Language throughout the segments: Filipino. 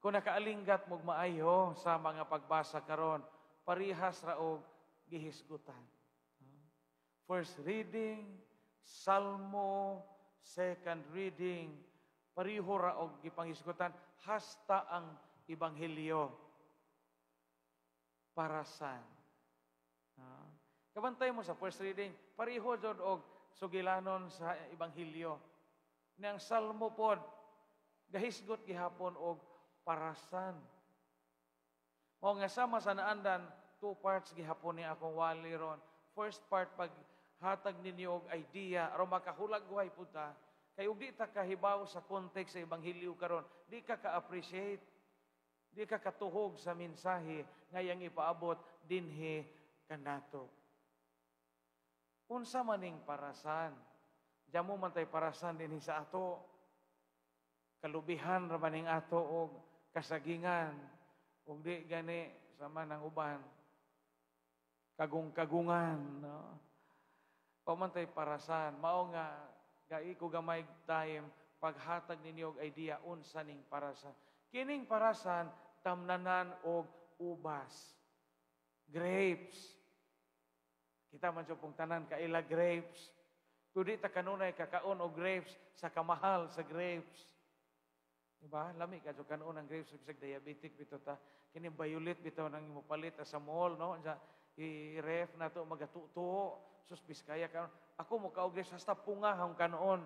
Kung nakaalinggat mo maayo sa mga pagbasa karon, parihas ra og gihisgutan. First reading, Salmo, second reading, pariho ra og gipanghisgutan hasta ang ebanghelyo. Parasan. Kabantay mo sa first reading, pariho jud og sugilanon sa ebanghelyo. Nang Salmo pod gahisgot gihapon og parasan. Mao nga sama sa naandan, 2 parts gihapon ni akong wali ron. First part pag hatag ninyo og idea aron makahulagway pud ta. Kay ug di ta kahibaw sa context sa ebanghelyo karon, di ka ka-appreciate, di ka katuhog sa mensahe ngayang ipaabot dinhi kanato. Unsa maning parasan? Damo man tay parasan dinhi sa ato. Kalubihan ra maning ato og kasagingan ug di gani sama nang uban. Kagung-kagungan, no? Pamantay parasan, mao nga gai ko gamay time paghatag ninyo og idea unsa ning parasan. Kining parasan tamnanan og ubas. Grapes. Kita man jud pong tanan kaila grapes. Tudi ta kanunay kakaon og grapes sa kamahal sa grapes. Diba? Lami ka jud kanon ang grapes bisag diabetic bitaw ta. Kini violet bitaw nang imupalit sa mall, no? Sa i-ref na to magatuto. Sus Biskaya karon. Ako mo ka og grapes hasta pungahon kanon.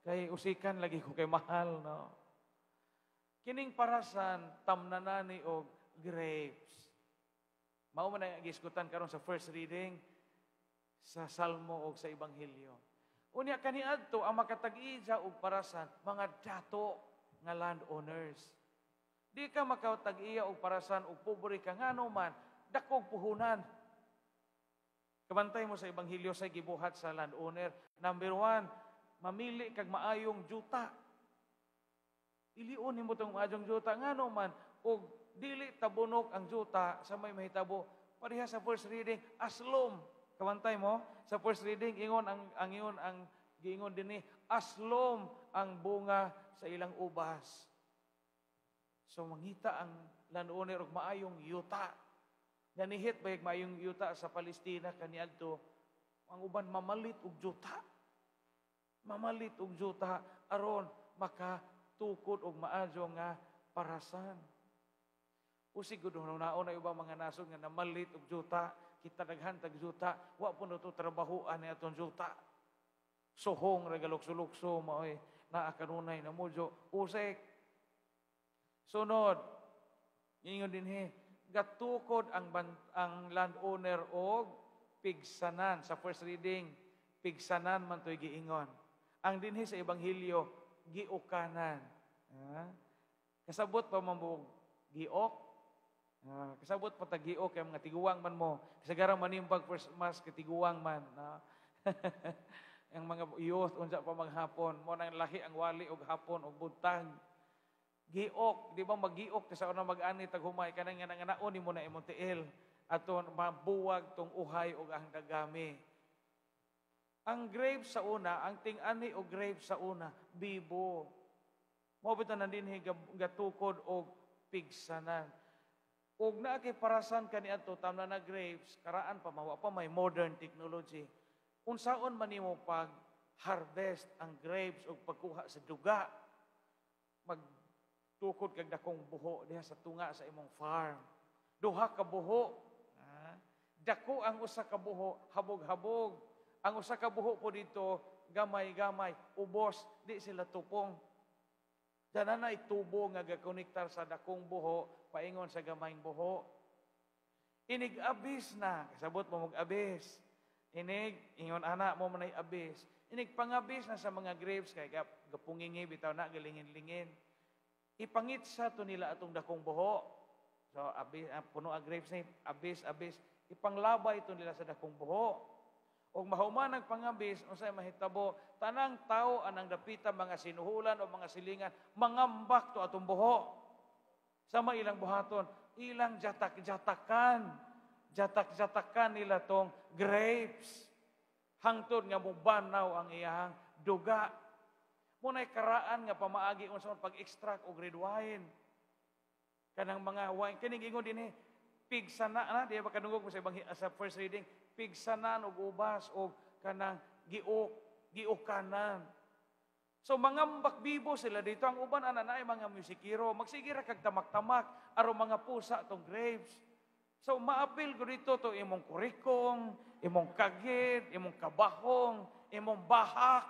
Kay usikan lagi ko kay mahal, no? Kining parasan tamnanani og grapes. Mao man ang gisgutan karon sa first reading sa Salmo og sa Ebanghelyo. Unya kaniadto ang makatag-iya og parasan mga dato nga landowners. Di ka makatag-iya og parasan og pobre ka ngano man dakog puhunan. Kabantay mo sa Ebanghelyo sa gibuhat sa landowner. Number 1, mamili kag maayong juta. Iliun nimo tong maayong juta ngano man og dili tabunok ang juta sa may mahitabo. Pareha sa first reading, aslom. Kabantay mo sa first reading ingon ang ingon ang giingon dinhi aslom ang bunga sa ilang ubas. So mangita ang landowner og maayong yuta. Ganihit bayag maayong yuta sa Palestina kaniadto ang uban mamalit og juta. Mamalit og juta aron makatukod og maayo nga parasan. Usig gud naon ay ubang mga nasod nga namalit og juta, kita daghan tag juta, wa puno to trabahoan ni aton juta. Sohong regalukso-lukso maoy naa kanunay na modyo usik. Sunod, ingon dinhi, gatukod ang landowner og pigsanan sa first reading, pigsanan man toy giingon. Ang dinhi sa ebanghelyo giukanan. Kasabot pa man giok. Kasabot pa tagiok kay mga tiguwang man mo. Kasagaran manimbag first mass katiguwang man. Ang mga youth unsa pa maghapon mo nang lahi ang wali og hapon og buntag. Giok, di ba magiok sa una mag-ani tag humay kanang nga naon nimo na imong tiil aton mabuwag tong uhay og ang dagami. Ang grapes sa una, ang ting-ani og grapes sa una, bibo. Mao bitaw nandinhi gatukod og pigsanan. Og naa kay parasan kaniadto tamna na grapes, karaan pa mawa pa may modern technology. Unsaon man nimo pag harvest ang grapes og pagkuha sa duga? Magtukod kag dakong buho diha sa tunga sa imong farm. Duha ka buho. Dako ang usa ka buho, habog-habog. Ang usa ka buho po dito, gamay-gamay, ubos, di sila tupong. Dana na itubo nga gakonektar sa dakong buho, paingon sa gamayng buho. Inig-abis na, kasabot mo mag-abis. Ingon anak mo manay abis. Inig pangabis na sa mga grapes, kay gapungingi, bitaw na, galingin-lingin. Ipangit sa to nila atong dakong buho. So, abis, puno ang grapes na, abis. Ipanglabay ito nila sa dakong buho. O mahuman ang pangabis, unsay mahitabo, tanang tao anang dapita mga sinuhulan o mga silingan, mangambak to atong buho. Sama ilang buhaton, ilang jatak-jatakan nila tong grapes. Hangtod nga mubanaw ang iyang duga. Muna'y karaan nga pamaagi unsa pag-extract og red wine. Kanang mga wine, kining ingon din pigsana na, di ba kanungog mo sa first reading, pigsanan og ubas o kanang giukanan. So mangambak bibo sila dito. Ang uban ana na ay mga musikiro. Magsigira kag tamak-tamak aron mga pusa tong grapes. So maapil ko dito to imong kurikong, imong kagid, imong kabahong, imong bahak.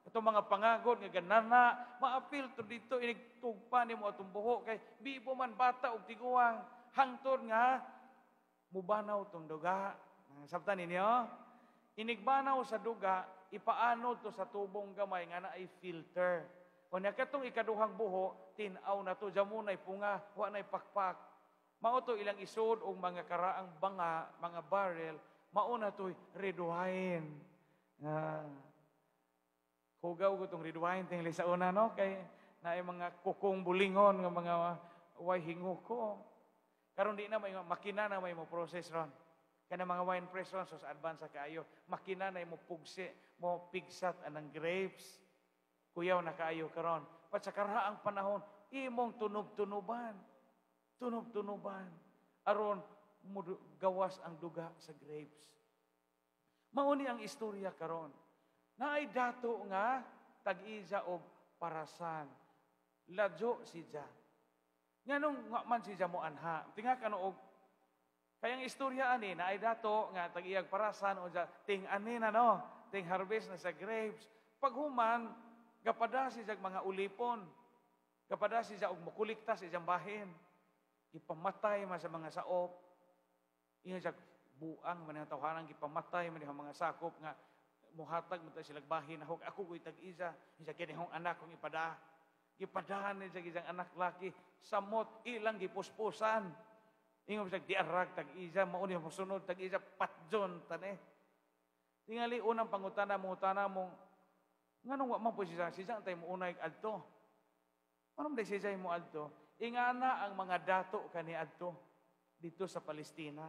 Ito mga pangagod nga ganana, maapil to dito inigtugpa nimo atong buho kay bibo man bata og tiguang hangtod nga mubanaw tong duga. Sabtan ninyo? Inigbanaw sa duga, ipaano to sa tubong gamay nga na ay filter. Kung katong ikaduhang buho, tinaw na to, jamunay punga, wa nay pakpak. Mao to ilang isod og mga karaang banga, mga barrel, mauna to'y red wine. Hugaw ko tong red wine, tingli sa una, no? Kay na ay mga kukong bulingon, nga mga way hingo ko. Karon di na may makina na may mo process ron. Kaya mga wine press ron, so sa advance sa kaayo, makina na mo pugsi, mo pigsat anang grapes. Kuyaw na kaayo karon. Pat sa karaang panahon, imong tunob-tunuban. Tunob-tunuban. Aron gawas ang duga sa grapes. Mauni ang istorya karon. Naay dato nga tag-iza og parasan. Ladyo si Ja. Nganong nga man si Ja mo anha. Tinga kanoog kayang istorya ani naay dato nga tag-iyag parasan o Ja ting ani na no, ting harvest na sa grapes. Paghuman gapada si Jag mga ulipon. Gapada si Ja og mokulikta sa iyang bahin. Gipamatay man sa mga saop. Iya Jag buang man ang tawhanan gipamatay man ang mga sakop nga muhatag man ta sila bahin hog ako ko'y tag-isa isa kini hong anak kong ipada. Gipadahan ni Jag isang anak laki samot ilang gipuspusan. Ingon siya diarag tag-isa mao ni mosunod tag-isa patjon tani. Tingali unang pangutana mong nganong wa man po siya antay mo unay adto. Anong day siya mo adto? Ingana ang mga dato kani adto dito sa Palestina.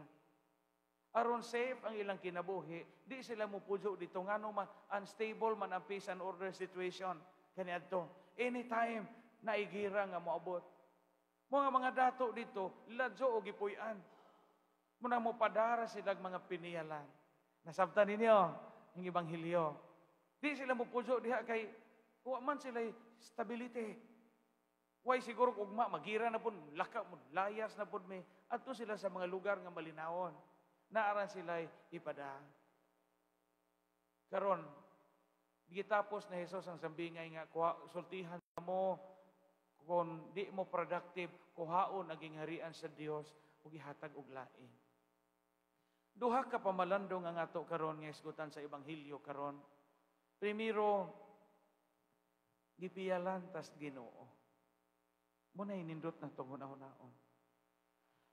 Aron safe ang ilang kinabuhi, di sila mupujo dito ngano man unstable man ang peace and order situation kani adto. Anytime naigira nga moabot. Mga dato dito ladyo og gipuy-an. Muna mo padara sila mga piniyalan. Nasabtan ninyo ang ebanghelyo. Di sila mupujo diha kay wa man sila stability. Way siguro ugma magira na pud laka mo layas na pud may adto sila sa mga lugar nga malinawon. Naaran sila ipada. Karon gitapos na Hesus ang sambingay nga sultihan mo kung di mo productive kuhaon ang gingharian sa Dios ug ihatag og lain. Duha ka pamalandong ang ato karon nga isgutan sa ebanghelyo karon. Primero gipiyalan tas Ginoo. Muna inindot na itong hunahon.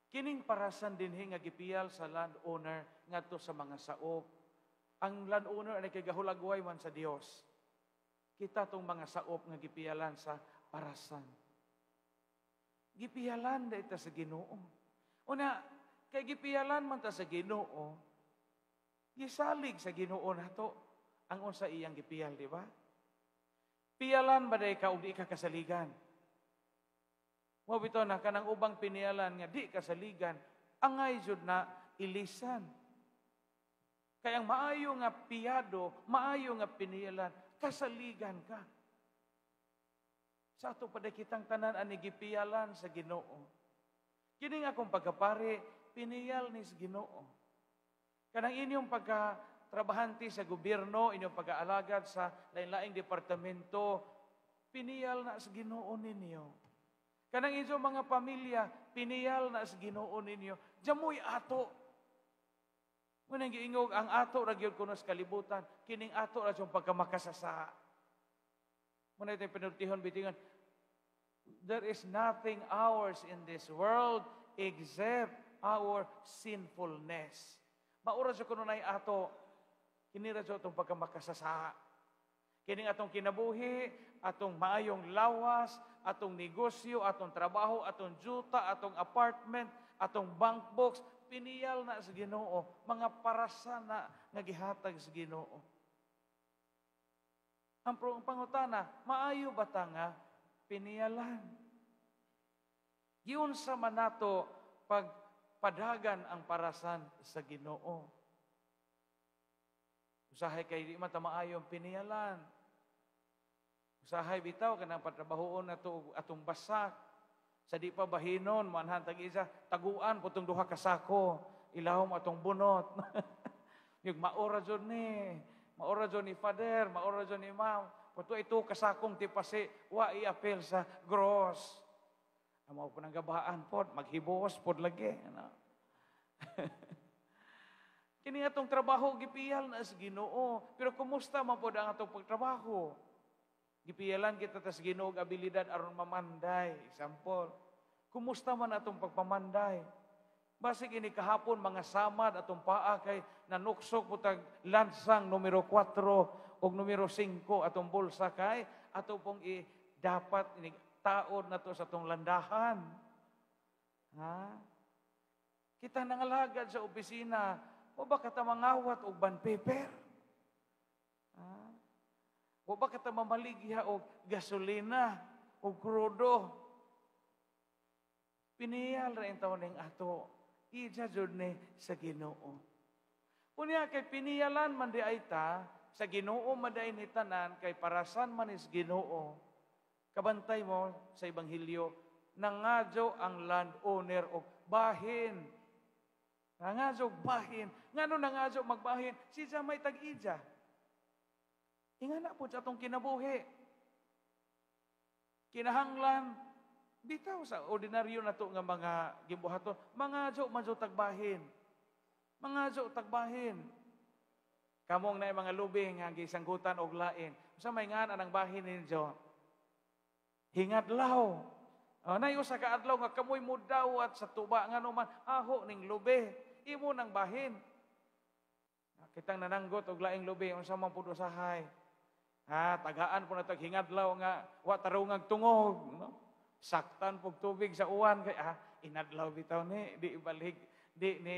Kining parasan dinhi nga gipiyal sa landowner ngadto sa mga saop. Ang landowner ay kagahulagway man sa Dios. Kita tong mga saop nga gipiyalan sa parasan. Gipiyalan da ita sa Ginoo. Una, kay gipiyalan man ta sa Ginoo, gisalig sa Ginoo nato ang unsa iyang gipiyal, di ba? Piyalan ba day ka ug di ka kasaligan? Mo bitaw na kanang ubang piniyalan nga di kasaligan, angay jud na ilisan. Kayang maayo nga piyado, maayo nga piniyalan, kasaligan ka. Sa ato pa kitang tanan ani gipiyalan sa Ginoo. Kini nga akong pagkapari, piniyal ni sa Ginoo. Kanang inyong pagkatrabahante sa gobyerno, inyong pag-aalagad sa lain-laing departamento, piniyal na sa Ginoo ninyo. Kanang inyong mga pamilya, piniyal na sa Ginoo ninyo. Diyamoy ato. Munang giingog, ang ato ragyod kuno sa kalibutan, kining ato ra yung pagkamakasasa. Muna ito yung pinultihon, bitingan, there is nothing ours in this world except our sinfulness. Maura siya kuno na ato, kinira siya itong pagkamakasasa. Kining atong kinabuhi, atong maayong lawas, atong negosyo, atong trabaho, atong juta, atong apartment, atong bank books, piniyal na sa Ginoo, mga parasan na nagihatag sa Ginoo. Ang pangutana, maayo ba ta nga piniyalan? Giunsa man nato pagpadagan ang parasan sa Ginoo. Usahay kay di man ta maayong piniyalan. Usahay bitaw kanang patrabahoon nato atong basak. Sa di pa bahinon, manhan tag isa, taguan putong duha ka sako, ilahom atong bunot. Yung maora dyan maora dyan ni Father, maora dyan ni Ma'am, puto ito kasakong tipasi, wa i-apel sa gross. Amo po nang gabaan po, maghibos po lagi. Ano? Kini atong trabaho, gipiyal na sa Ginoo. Pero kumusta man po ang atong pagtrabaho? Gipiyalan kita tas Ginoo abilidad aron mamanday. Example, kumusta man atong pagpamanday? Basig ini kahapon mga samad atong paa kay nanuksok putag lansang numero 4 ug numero 5 atong bulsa kay ato pong dapat ini taod na to sa atong landahan. Ha? Kita nangalagad sa opisina, o ba kata mangawat og bond paper? Ha? O ba kata mamaligya og gasolina o krudo? Piniyal ra in taon ning ato. Ija jud ni sa Ginoo. Unya kay piniyalan man di ay ta sa Ginoo maday ni tanan kay parasan man is Ginoo. Kabantay mo sa ebanghelyo nangadyo ang landowner og bahin. Nangadyo bahin. Ngano nangadyo magbahin? Siya may tag-ija. Ingana po sa atong kinabuhi. Kinahanglan, bitaw sa ordinaryo na to nga mga gibuhaton, mga jo man jo tagbahin. Mga jo tagbahin. Kamong na mga lubing nga gisanggutan og lain. Sa may nga anang bahin ninyo? Hingadlaw. Nay usa ka adlaw nga kamoy mo dawat sa tuba nga naman aho ning lubi. Imo nang bahin. Kitang nananggot og laing lubi unsa man pud usahay. Tagaan po na tag hingadlaw nga wa tarungag tungog, no? Saktan pog tubig sa uwan kay inadlaw bitaw ni di ibalik di ni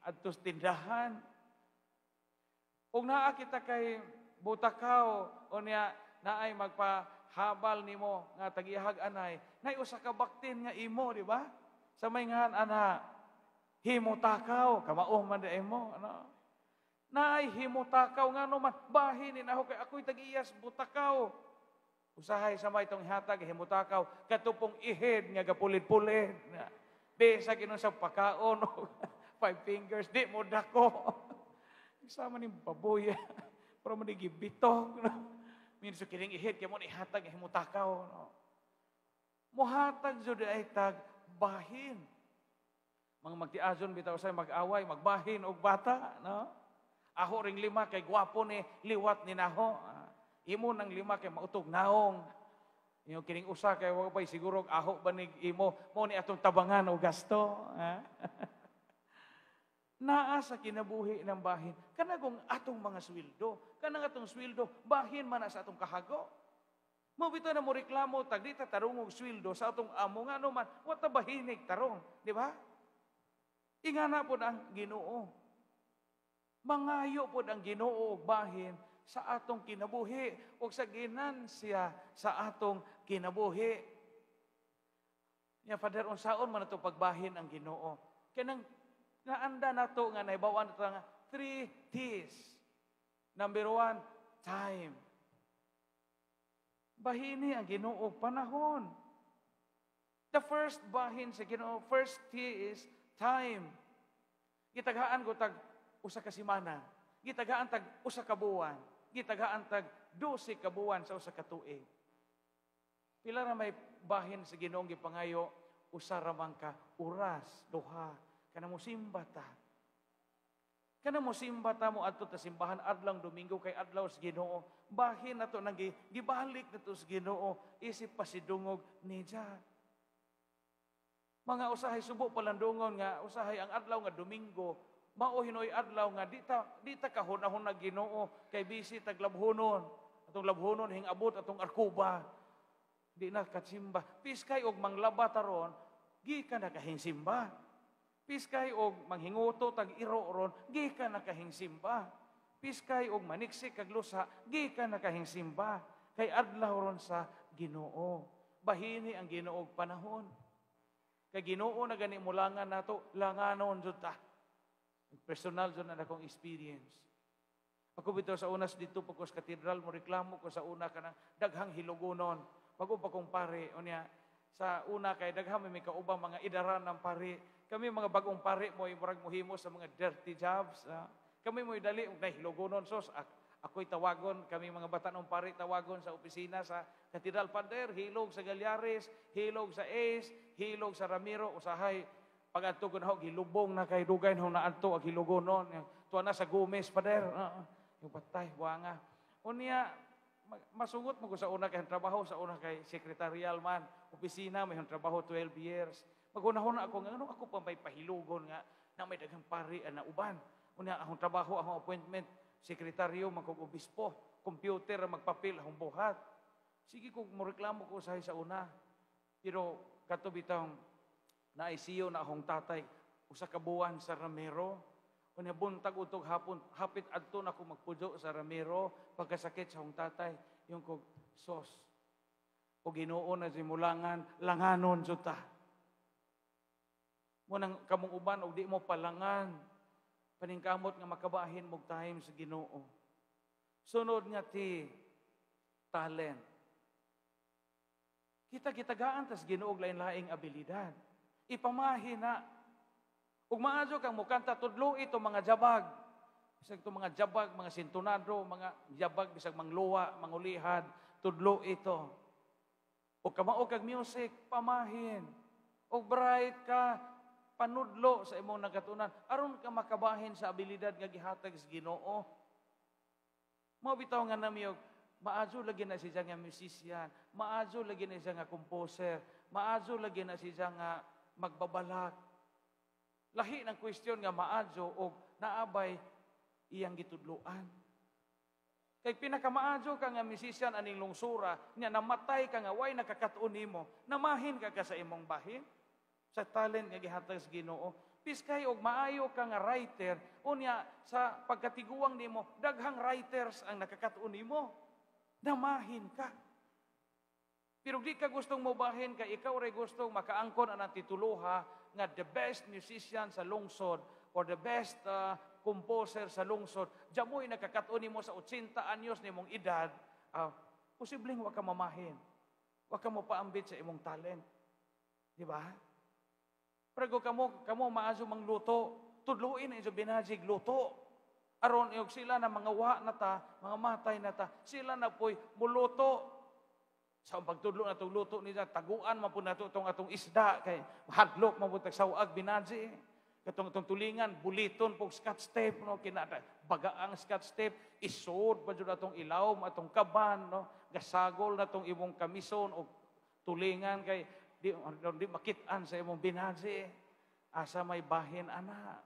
adtos tindahan. Ug naa kita kay butakaw unya naay magpahabal nimo nga tagihag anay, nay usa ka baktin nga imo, di ba? Sa may ngan ana himutakaw, kamao man di imo, ano? Naay himutakaw nga naman, bahin ako kay ako'y tag-iyas butakaw. Usahay sa may itong hatag, himutakaw, katupong ihid nga gapulit-pulit. Besa ginon sa pakaon, 5 fingers, di mo dako. Isama ni baboy, pero mo ni gibitok. Minso kining ihid, kaya mo ni hatag, himutakaw. Muhatag jud ay tag bahin. Mga magtiazon bitaw sa mag-away, magbahin og bata, no? Aho ring 5 kay gwapo ni liwat ni naho. Imo nang 5 kay mautog naong. Yung kining usa kay wa pay siguro aho banig imo mo ni atong tabangan o gasto. Naa sa kinabuhi ng bahin. Kanagong atong mga sweldo. Kanang atong sweldo, bahin man na sa atong kahago. Mabito na mo reklamo, tag di ta tarong og sweldo sa atong amo nga naman, wa ta bahinig tarong, di ba? Ingana po ang Ginoo. Mangayo po ang Ginoo og bahin sa atong kinabuhi o sa ginansya sa atong kinabuhi. Ya Father, unsaon man nato pagbahin ang Ginoo? Kanang naanda nato nga naibawan nato nga 3 T's. Number 1, time. Bahini ang Ginoo panahon. The first bahin sa Ginoo, first T is time. Gitaghaan ko tag usa ka semana, gitagaan tag usa ka buwan, gitagaan tag 12 ka buwan sa usa ka tuig. Pila ra may bahin sa Ginoong gipangayo, usa ra man ka oras, duha, kana mo simba ta. Kana mo simba ta mo adto ta simbahan adlaw Domingo kay adlaw sa Ginoo. Bahin nato nang gibalik nato sa Ginoo, isip pasidungog ni Diya. Mga usahay subo palandungon nga usahay ang adlaw nga Domingo, mao hinoy adlaw nga dita kahunahon na Ginoo kay bisi taglabhonon. Atong labhonon hingabot atong arkuba. Di na katsimba. Piskay og manglaba taron, gikan na kahingsimba. Piskay og manghinguto tag iro ron, gikan na kahingsimba. Piskay og maniksik kag lusa, gikan na kahingsimba. Kay adlaw ron sa Ginoo. Bahini ang Ginoo panahon. Kay Ginoo na gani mulangan nato, langanon jud ta. Personal jud na akong experience. Ako bitaw sa unas dito po ko sa katedral, mo reklamo ko sa una kanang daghang hilugonon. Bago pa kong pare, unya, sa una kay daghang may kaubang mga idaran ng pare. Kami mga bagong pare mo, murag muhimo sa mga dirty jobs. Kami mo dali, na hilugonon. Sos, ako'y tawagon, kami mga bata ng pare tawagon sa opisina sa katedral. Pader, hilog sa Galyares, hilog sa Ace, hilog sa Ramiro, usahay. Pag ato ko na gilubong na kay Dugay na naadto, ag hilugonon. Tuwa na sa Gomez, pader. Yung patay, wanga. Unya, masugot mo ko sa una kay trabaho, sa una kay secretarial man, opisina, may trabaho 12 years. Magunahon ako nga, ano ako pa may pahilugon nga, na may daghang pari na uban. Unya, akong trabaho, akong appointment, sekretaryo, magkog-obispo, computer, magpapil, akong buhat. Sige kung moreklamo ko sa una. Pero, katubitang, na-ICU na akong tatay, usa ka buwan sa Ramiro. Kung buntag utog hapon, hapit adto na ako magpujo sa Ramiro, pagkasakit sa akong tatay, yung kog sos. O Ginoo na simulangan, langanon juta. Munang kamong uban, o di mo palangan, paningkamot nga makabahin mong time sa Ginoo. Sunod nga ti talent. Kita-kitagaan tas Ginoo lain-laing abilidad. Ipamahi na. Ug maadyo kang mukanta tudlo ito mga jabag. Bisag ito mga jabag, mga sintonado, mga jabag, bisag mangluwa, mangulihad, tudlo ito. O kamao kag music, pamahin. O bright ka, panudlo sa imong nagatunan. Aron ka makabahin sa abilidad nga gihatag sa Ginoo. Mao bitaw nga namiyog, maadyo lagi na siya nga musician, maadyo lagi na siya nga composer, maadyo lagi na siya nga magbabalak. Lahi ng question nga maadyo o naabay iyang gitudloan. Kay pinakamaadyo ka nga musician aning lungsura, nga namatay ka nga way nakakatuon nimo, namahin ka sa imong bahin sa talent nga gihatag sa Ginoo. Piskay og maayo ka nga writer, unya sa pagkatiguang nimo, daghang writers ang nakakatuon nimo. Namahin ka. Pero di ka gustong mobahin kay ikaw ray gustong makaangkon ang tituluha nga the best musician sa lungsod or the best composer sa lungsod. Diyamoy nakakatuon nimo sa 80 anyos nimong edad, posibleng wa ka mamahin. Wa ka mo paambit sa imong talent. Di ba? Pero kamo maazo mangluto, tudluin na iso binajig luto. Aron yung sila na mga wa na ta, mga matay na ta, sila na po'y muluto. Sa pagtudlo na itong luto nila, taguan man po na itong atong isda, kay hadlok man po tagsawag binaji. Katong tulingan, buliton po scotch tape, no? Kinada, bagaang scotch tape, isod pa dyan atong ilaw, atong kaban, no? Gasagol na itong imong kamison, o tulingan, kay di makitaan sa imong binaji. Asa may bahin, ana.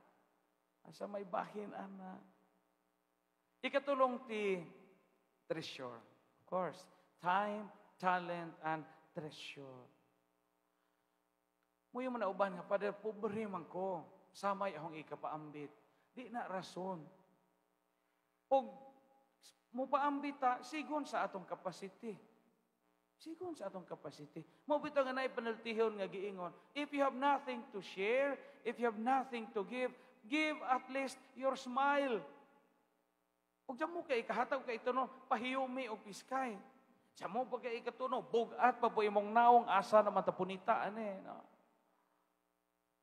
Asa may bahin, ana. Ikatulong ti treasure. Of course, time, talent, and treasure. Mo yung manauban nga, Father, pobre man ko. Samay akong ikapaambit. Di na rason. O mo paambit ta, sigon sa atong capacity. Sigon sa atong capacity. Mo bitaw nga naipanaltihon nga giingon, if you have nothing to share, if you have nothing to give, give at least your smile. Ug jamo kay kahatag kay ito no, pahiyumi o piskay. Jamo pa kay ikatuno, bugat pa po imong naong asa na matapunita ani, no.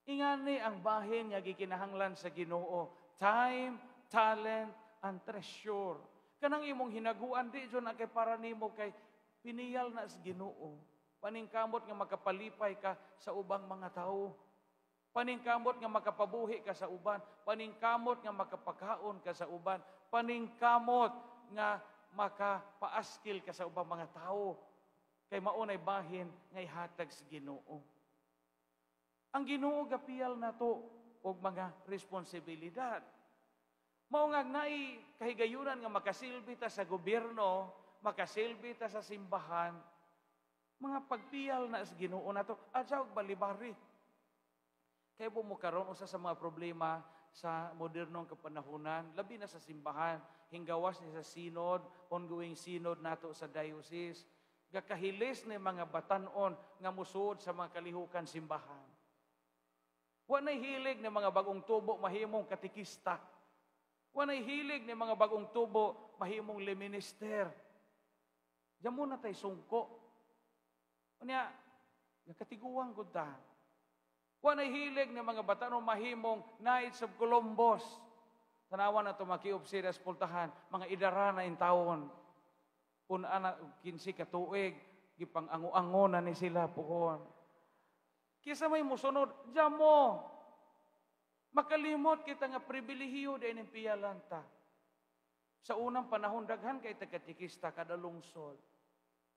Ingani ang bahin nga gikinahanglan sa Ginoo, time, talent, and treasure. Kanang imong hinaguan di jud na kay para nimo kay piniyal na sa Ginoo. Paningkamot nga makapalipay ka sa ubang mga tao. Paningkamot nga makapabuhi ka sa uban. Paningkamot nga makapakaon ka sa uban. Paningkamot nga makapaaskil ka sa ubang mga tao. Kay maunay bahin nga ihatag sa Ginoo. Ang Ginoo gapiyal na to og mga responsibilidad. Mao nga nai kahigayunan nga makasilbi ta sa gobyerno, makasilbi ta sa simbahan, mga pagpiyal na sa Ginoo na to, adyaw balibari. Kaya po mo karon usa sa mga problema sa modernong kapanahunan, labi na sa simbahan, hinggawas ni sa synod, ongoing synod nato sa diocese, gakahilis ni mga batanon nga musuod sa mga kalihukan simbahan. Wa nay hilig ni mga bagong tubo mahimong katikista. Wa nay hilig ni mga bagong tubo mahimong leminister. Diyan muna tayo sungko. Unya, nakatiguang gud ta. Wa nay hilig ni mga batanon mahimong Knights of Columbus. Tanawan na ito makiobsira sa pultahan, mga idara na in taon. Una na 15 katuig, gipang ango-ango na ni sila puhon. Kisa may musunod, diyan mo. Makalimot kita nga pribilehiyo din ng piyalanta. Sa unang panahon, daghan kay katikista kada lungsod.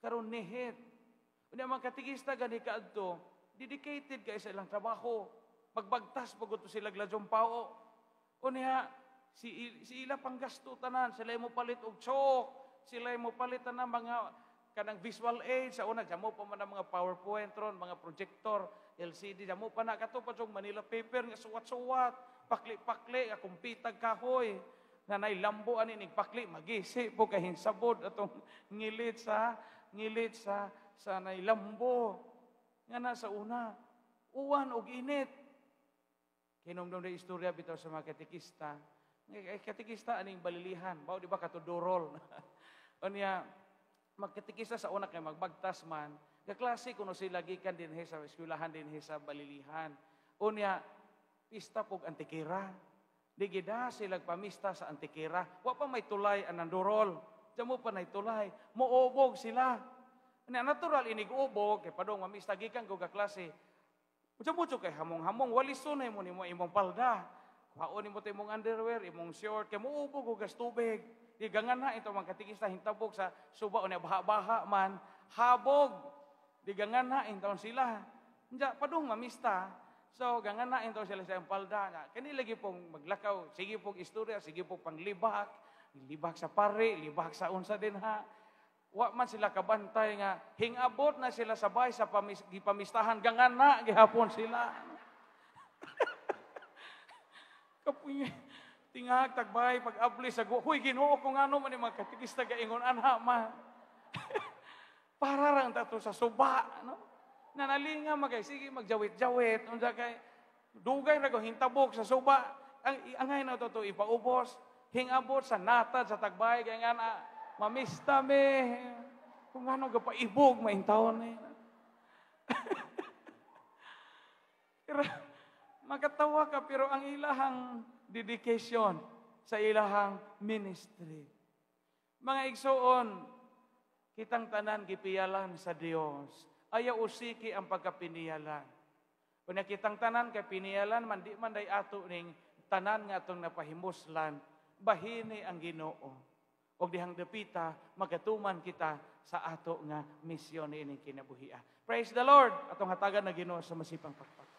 Karon nihit. Unya mga katikista gani kaadto, dedicated kay sa ilang trabaho. Magbagtas pagod sila gladyong pao. Unya si ila panggasto tanan, sila mo palit og chok, sila mo palit tanan mga kanang visual aids sa una jamo pa man ang mga PowerPoint ron, mga projector, LCD jamo pa na kato pa jung Manila paper nga suwat-suwat, pakli-pakli akong pitag kahoy nga nay lambo ani ning pakli magisi po kay hinsabod atong ngilit sa nay lambo nga na sa una uwan og init. Kinumdum na istorya bitaw sa mga katikista. Katikista aning balilihan, bao di ba katudurol. Unya magkatikista sa una kay magbagtas man, kaklase kuno sila gikan dinhi sa eskwelahan dinhi sa balilihan. Unya pista pug antikira. Digida sila pamista sa antikira. Wa pa may tulay anang durol. Damo pa nay tulay, moobog sila. Unya natural inig ubog kay padong mamista gikan ko kaklase. Mucho kay hamong-hamong walison mo nimo imong palda. Kuhaon mo imong underwear, imong short, kay muubog og gas tubig. Digangan na ito mga katikista hintabog sa suba o na baha-baha man, habog. Digangan na ito sila. Diya, padung mamista. So, gangan na ito sila sa palda. Kani lagi pong maglakaw, sige pong istorya, sige pong panglibak, libak sa pare, libak sa unsa din ha. Wa man sila kabantay nga, hingabot na sila sabay sa gipamistahan, gangan na, gihapon sila. Kapunya. Tingag, tagbay, pag-abli sa huy, Ginoo kung ano man yung mga katikista kaingon, anha man. Para lang tato sa suba, no? Nanalinga magay, sige, magjawit-jawit, unsa kay, dugay na ko, hintabok sa suba, angay na to ipaubos, hingabot sa natad, sa tagbay, kaya nga na, mamista me, kung ano ka paibog, mahintawon eh. Pero, makatawa ka, pero ang ilahang dedication sa ilahang ministry. Mga igsoon, kitang tanan gipiyalan sa Dios. Ayaw usiki ang pagkapiniyalan. Kung kitang tanan kapiniyalan, di man day ato ning tanan nga atong napahimuslan, bahini ang Ginoo. O dihang dapita, magatuman kita sa ato nga misyon ini kinabuhia. Praise the Lord! Atong hatagan na Ginoo sa masipang pagpag.